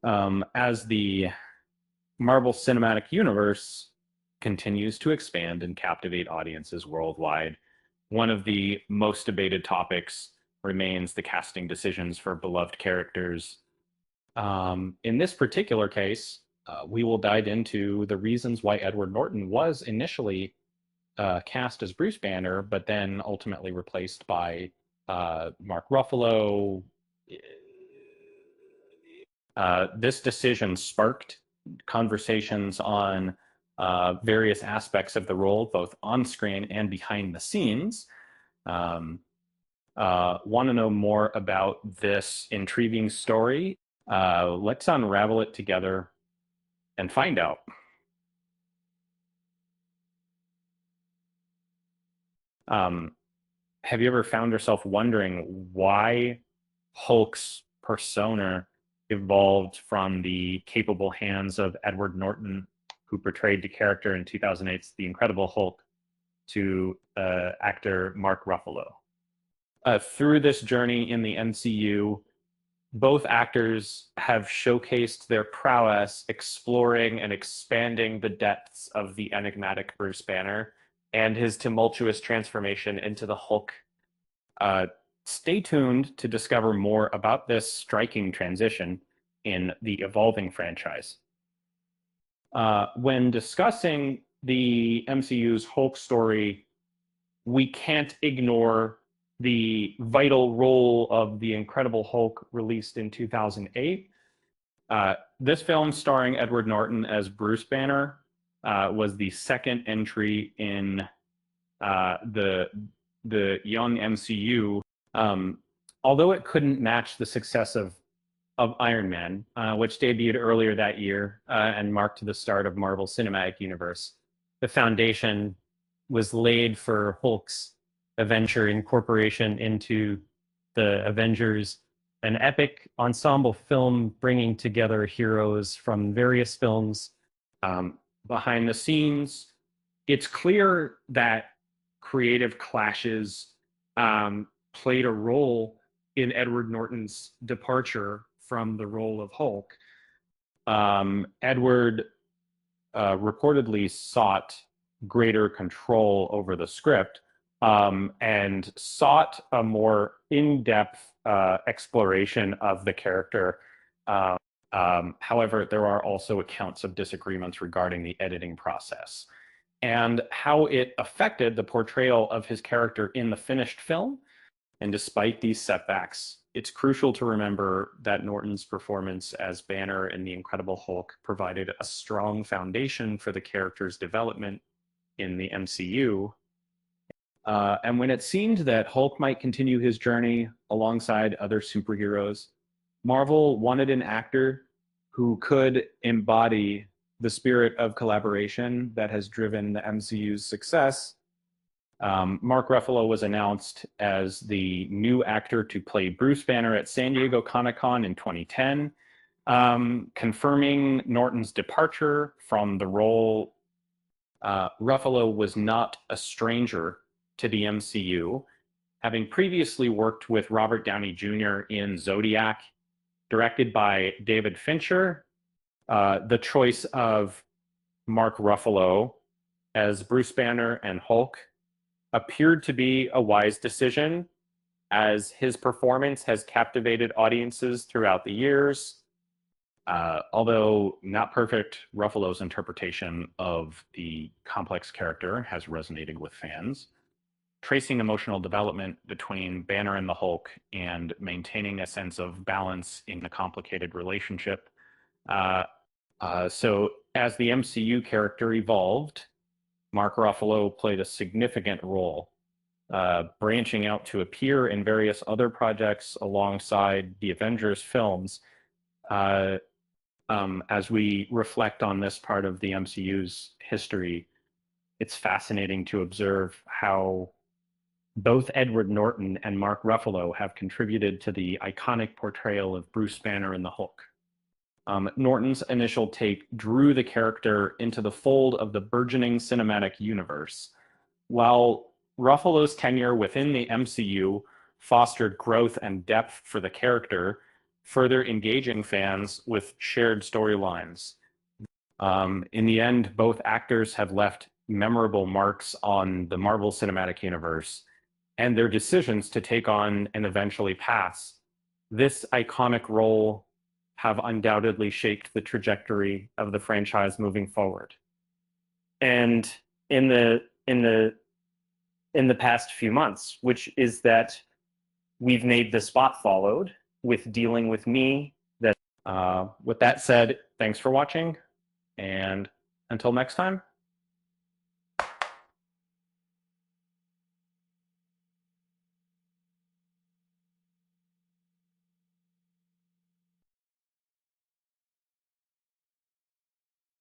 As the Marvel Cinematic Universe continues to expand and captivate audiences worldwide, one of the most debated topics remains the casting decisions for beloved characters. In this particular case, we will dive into the reasons why Edward Norton was initially cast as Bruce Banner, but then ultimately replaced by Mark Ruffalo. This decision sparked conversations on various aspects of the role, both on screen and behind the scenes. Um, Want to know more about this intriguing story? Let's unravel it together and find out. Um, have you ever found yourself wondering why Hulk's persona evolved from the capable hands of Edward Norton, who portrayed the character in 2008's The Incredible Hulk, to actor Mark Ruffalo? Through this journey in the MCU, both actors have showcased their prowess exploring and expanding the depths of the enigmatic Bruce Banner and his tumultuous transformation into the Hulk. Uh, Stay tuned to discover more about this striking transition in the evolving franchise. When discussing the MCU's Hulk story, we can't ignore the vital role of the Incredible Hulk released in 2008. This film, starring Edward Norton as Bruce Banner, was the second entry in the young MCU. Although it couldn't match the success of Iron Man, which debuted earlier that year and marked the start of Marvel's Cinematic Universe, the foundation was laid for Hulk's eventual incorporation into the Avengers, an epic ensemble film bringing together heroes from various films. Behind the scenes, it's clear that creative clashes played a role in Edward Norton's departure from the role of Hulk. Edward reportedly sought greater control over the script and sought a more in-depth exploration of the character. However, there are also accounts of disagreements regarding the editing process and how it affected the portrayal of his character in the finished film. And despite these setbacks, it's crucial to remember that Norton's performance as Banner in The Incredible Hulk provided a strong foundation for the character's development in the MCU. And when it seemed that Hulk might continue his journey alongside other superheroes, Marvel wanted an actor who could embody the spirit of collaboration that has driven the MCU's success. Mark Ruffalo was announced as the new actor to play Bruce Banner at San Diego Comic-Con in 2010, confirming Norton's departure from the role. Ruffalo was not a stranger to the MCU, having previously worked with Robert Downey Jr. in Zodiac, directed by David Fincher. The choice of Mark Ruffalo as Bruce Banner and Hulk appeared to be a wise decision, as his performance has captivated audiences throughout the years. Although not perfect, Ruffalo's interpretation of the complex character has resonated with fans, tracing emotional development between Banner and the Hulk and maintaining a sense of balance in a complicated relationship. So as the MCU character evolved, Mark Ruffalo played a significant role, branching out to appear in various other projects alongside the Avengers films. As we reflect on this part of the MCU's history, it's fascinating to observe how both Edward Norton and Mark Ruffalo have contributed to the iconic portrayal of Bruce Banner in the Hulk. Norton's initial take drew the character into the fold of the burgeoning cinematic universe, while Ruffalo's tenure within the MCU fostered growth and depth for the character. further engaging fans with shared storylines. In the end, both actors have left memorable marks on the Marvel Cinematic Universe, and their decisions to take on and eventually pass this iconic role have undoubtedly shaped the trajectory of the franchise moving forward. And in the past few months, which is that we've made the spot followed with dealing with me. With that said, thanks for watching, and until next time.